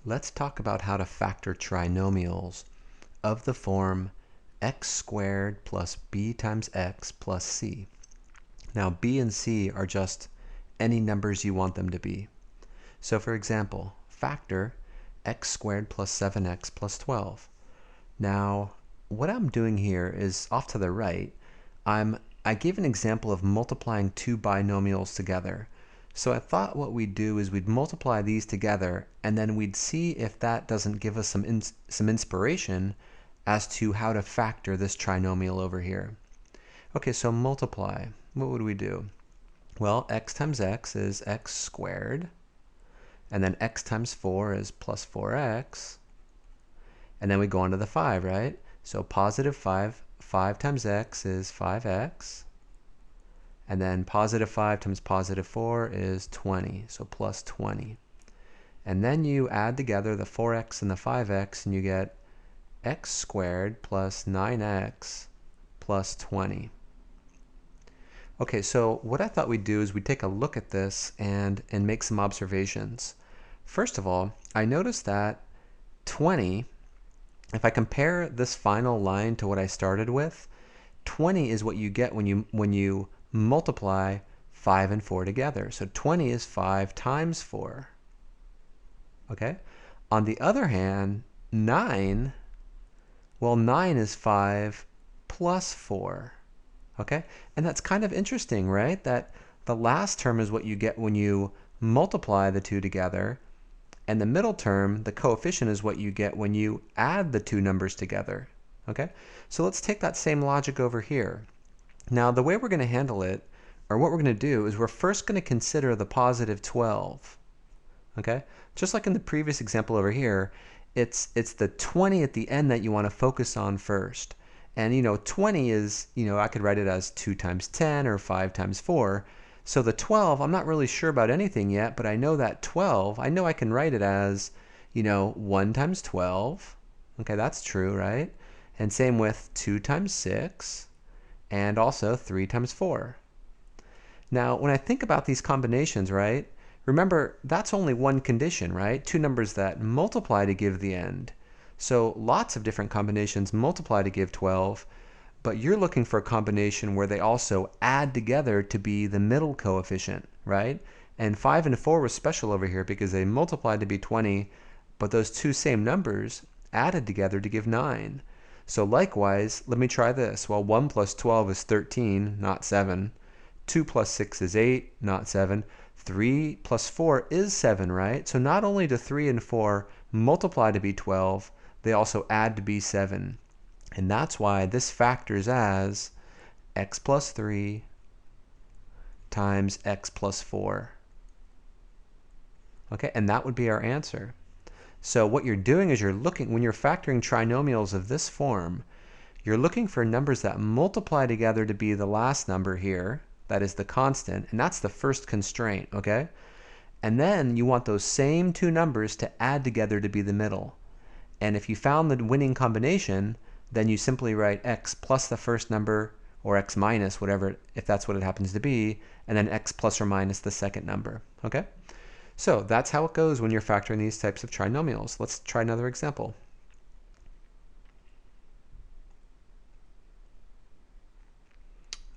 Let's talk about how to factor trinomials of the form x squared plus b times x plus c. Now, b and c are just any numbers you want them to be. So for example, factor x squared plus 7x plus 12. Now, what I'm doing here is off to the right. I gave an example of multiplying two binomials together. So I thought what we'd do is we'd multiply these together, and then we'd see if that doesn't give us some inspiration as to how to factor this trinomial over here. Okay, so multiply. What would we do? Well, x times x is x squared, and then x times 4 is plus 4x, and then we go on to the 5, right? So positive 5 times x is 5x, and then positive 5 times positive 4 is 20, so plus 20. And then you add together the 4x and the 5x, and you get x squared plus 9x plus 20. Okay, so what I thought we'd do is we'd take a look at this and make some observations. First of all, I noticed that 20, if I compare this final line to what I started with, 20 is what you get when you multiply 5 and 4 together. So 20 is 5 times 4. Okay? On the other hand, 9, well, 9 is 5 plus 4. Okay? And that's kind of interesting, right? That the last term is what you get when you multiply the two together, and the middle term, the coefficient, is what you get when you add the two numbers together. Okay? So let's take that same logic over here. Now, the way we're going to handle it, or what we're going to do, is we're first going to consider the positive 12. Okay? Just like in the previous example over here, it's the 20 at the end that you want to focus on first. And 20 is, I could write it as 2 times 10 or 5 times 4. So the 12, I'm not really sure about anything yet, but I know that 12, I know I can write it as, 1 times 12. Okay, that's true, right? And same with 2 times 6, and also 3 times 4. Now, when I think about these combinations, right, remember, that's only one condition, right? Two numbers that multiply to give the end. So lots of different combinations multiply to give 12, but you're looking for a combination where they also add together to be the middle coefficient, right? And 5 and 4 were special over here because they multiplied to be 20, but those two same numbers added together to give 9. So likewise, let me try this. Well, 1 plus 12 is 13, not 7. 2 plus 6 is 8, not 7. 3 plus 4 is 7, right? So not only do 3 and 4 multiply to be 12, they also add to be 7. And that's why this factors as x plus 3 times x plus 4. Okay, and that would be our answer. So what you're doing is you're looking, when you're factoring trinomials of this form, you're looking for numbers that multiply together to be the last number here, that is the constant, and that's the first constraint, okay? And then you want those same two numbers to add together to be the middle. And if you found the winning combination, then you simply write x plus the first number, or x minus, whatever, if that's what it happens to be, and then x plus or minus the second number, okay? So that's how it goes when you're factoring these types of trinomials. Let's try another example.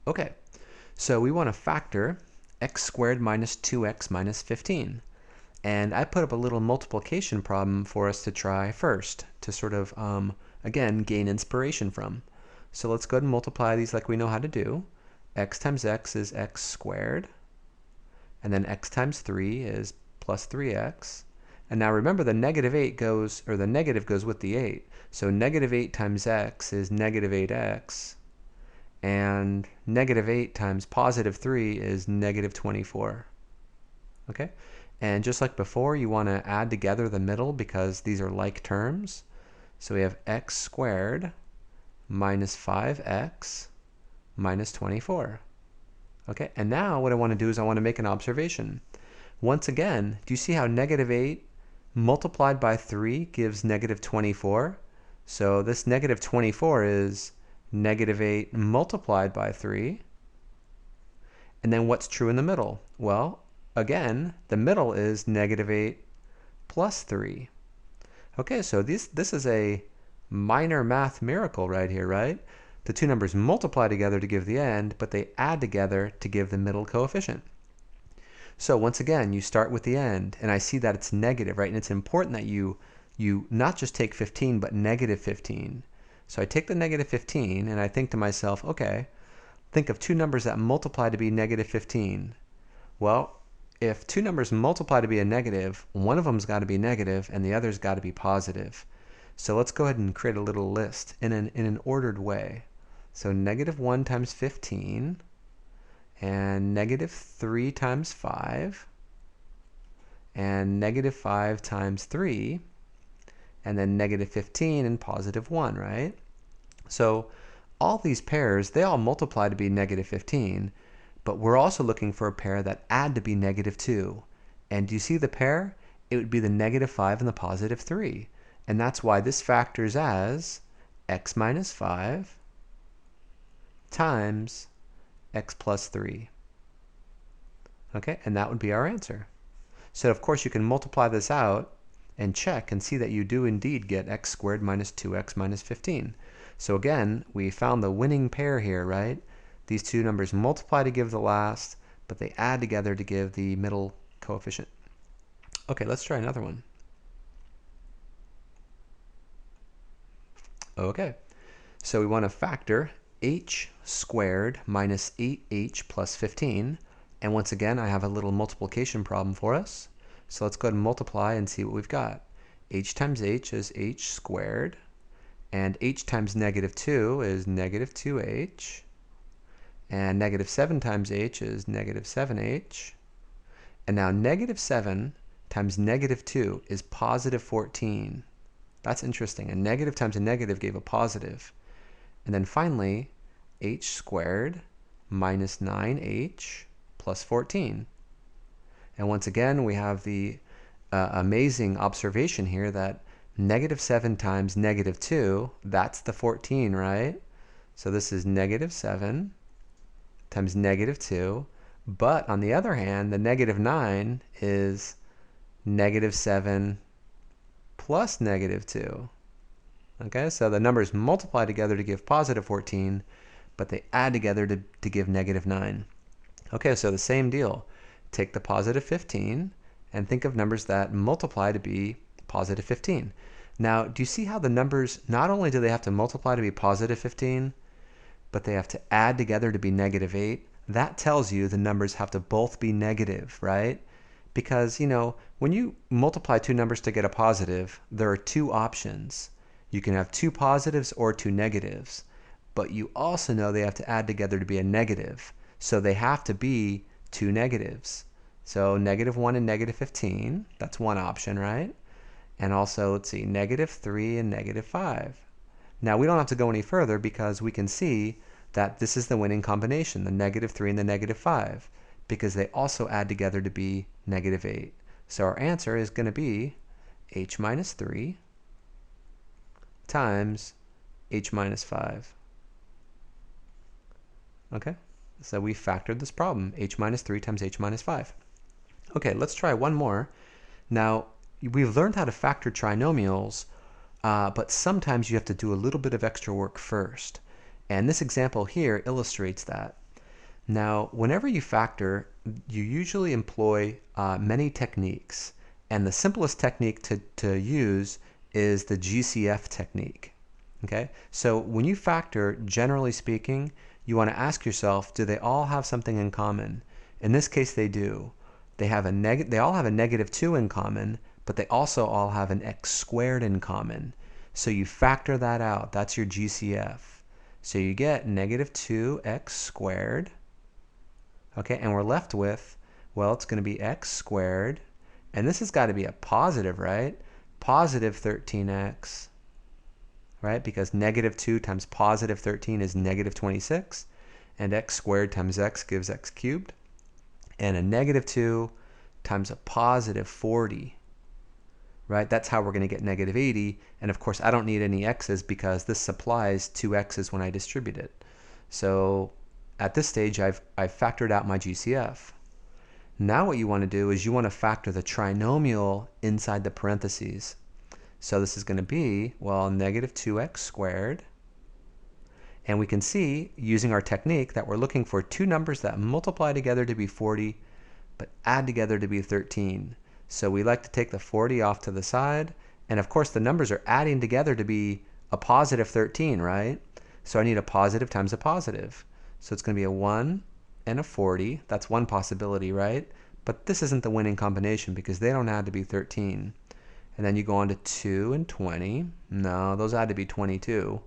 Okay, so we want to factor x squared minus 2x minus 15. And I put up a little multiplication problem for us to try first to sort of, again, gain inspiration from. So let's go ahead and multiply these like we know how to do. X times x is x squared. And then x times 3 is plus 3x. And now remember the negative 8 goes, or the negative goes with the 8. So negative 8 times x is negative 8x. And negative 8 times positive 3 is negative 24. Okay? And just like before, you want to add together the middle because these are like terms. So we have x squared minus 5x minus 24. Okay, and now what I want to do is I want to make an observation. Once again, do you see how negative 8 multiplied by 3 gives negative 24? So this negative 24 is negative 8 multiplied by 3. And then what's true in the middle? Well, again, the middle is negative 8 plus 3. Okay, so this is a minor math miracle right here, right? The two numbers multiply together to give the end, but they add together to give the middle coefficient. So once again, you start with the end, and I see that it's negative, right? And it's important that you not just take 15, but negative 15. So I take the negative 15, and I think to myself, okay, think of two numbers that multiply to be negative 15. Well, if two numbers multiply to be a negative, one of them's got to be negative, and the other's got to be positive. So let's go ahead and create a little list in an ordered way. So negative 1 times 15, and negative 3 times 5, and negative 5 times 3, and then negative 15 and positive 1, right? So all these pairs, they all multiply to be negative 15, but we're also looking for a pair that add to be negative 2. And do you see the pair? It would be the negative 5 and the positive 3. And that's why this factors as x minus 5 times x plus 3. Okay, and that would be our answer. So of course you can multiply this out and check and see that you do indeed get x squared minus 2x minus 15. So again, we found the winning pair here, right? These two numbers multiply to give the last, but they add together to give the middle coefficient. Okay, let's try another one. Okay, so we want to factor h squared minus 8h plus 15. And once again, I have a little multiplication problem for us. So let's go ahead and multiply and see what we've got. H times h is h squared. And h times negative 2 is negative 2h. And negative 7 times h is negative 7h. And now negative 7 times negative 2 is positive 14. That's interesting. A negative times a negative gave a positive. And then finally, h squared minus 9h plus 14. And once again, we have the amazing observation here that negative 7 times negative 2, that's the 14, right? So this is negative 7 times negative 2. But on the other hand, the negative 9 is negative 7 plus negative 2. Okay, so the numbers multiply together to give positive 14, but they add together to give negative 9. Okay, so the same deal. Take the positive 15 and think of numbers that multiply to be positive 15. Now, do you see how the numbers, not only do they have to multiply to be positive 15, but they have to add together to be negative 8? That tells you the numbers have to both be negative, right? Because, you know, when you multiply two numbers to get a positive, there are two options. You can have two positives or two negatives, but you also know they have to add together to be a negative. So they have to be two negatives. So negative 1 and negative 15, that's one option, right? And also, let's see, negative 3 and negative 5. Now, we don't have to go any further because we can see that this is the winning combination, the negative 3 and the negative 5, because they also add together to be negative 8. So our answer is going to be h minus 3 times h minus 5. Okay, so we factored this problem, h minus 3 times h minus 5. Okay, let's try one more. Now, we've learned how to factor trinomials, but sometimes you have to do a little bit of extra work first. And this example here illustrates that. Now, whenever you factor, you usually employ many techniques. And the simplest technique to use is the GCF technique. Okay? So when you factor, generally speaking, you want to ask yourself, do they all have something in common? In this case, they do. They all have a negative 2 in common, but they also all have an x squared in common. So you factor that out. That's your GCF. So you get negative 2x squared. Okay, and we're left with, well, it's going to be x squared. And this has got to be a positive, right? Positive 13x, right? Because negative 2 times positive 13 is negative 26. And x squared times x gives x cubed. And a negative 2 times a positive 40, right? That's how we're going to get negative 80. And of course, I don't need any x's because this supplies 2 x's when I distribute it. So at this stage, I've factored out my GCF. Now what you want to do is you want to factor the trinomial inside the parentheses. So this is going to be, well, negative 2x squared. And we can see, using our technique, that we're looking for two numbers that multiply together to be 40, but add together to be 13. So we like to take the 40 off to the side. And of course, the numbers are adding together to be a positive 13, right? So I need a positive times a positive. So it's going to be a 1 and a 40. That's one possibility, right? But this isn't the winning combination because they don't add to be 13. And then you go on to 2 and 20. No, those add to be 22.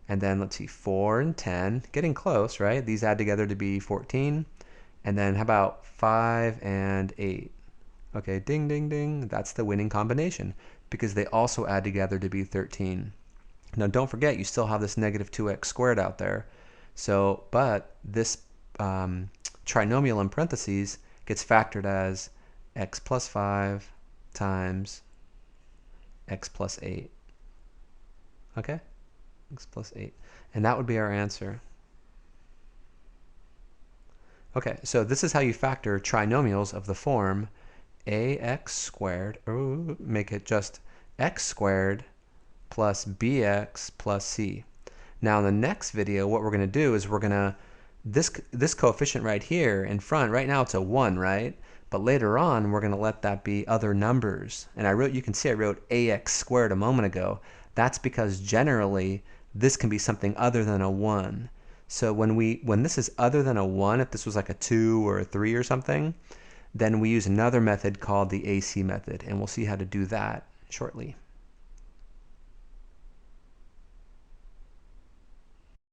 And then let's see, 4 and 10. Getting close, right? These add together to be 14. And then how about 5 and 8? Okay, ding, ding, ding. That's the winning combination because they also add together to be 13. Now don't forget, you still have this negative 2x squared out there. So, but this trinomial in parentheses gets factored as x plus 5 times x plus 8. Okay? X plus 8. And that would be our answer. Okay, so this is how you factor trinomials of the form ax squared, or make it just x squared plus bx plus c. Now in the next video, what we're going to do is we're going to, this coefficient right here in front, right now it's a 1, right? But later on, we're going to let that be other numbers. And you can see I wrote ax squared a moment ago. That's because generally, this can be something other than a 1. So when this is other than a 1, if this was like a 2 or a 3 or something, then we use another method called the AC method, and we'll see how to do that shortly.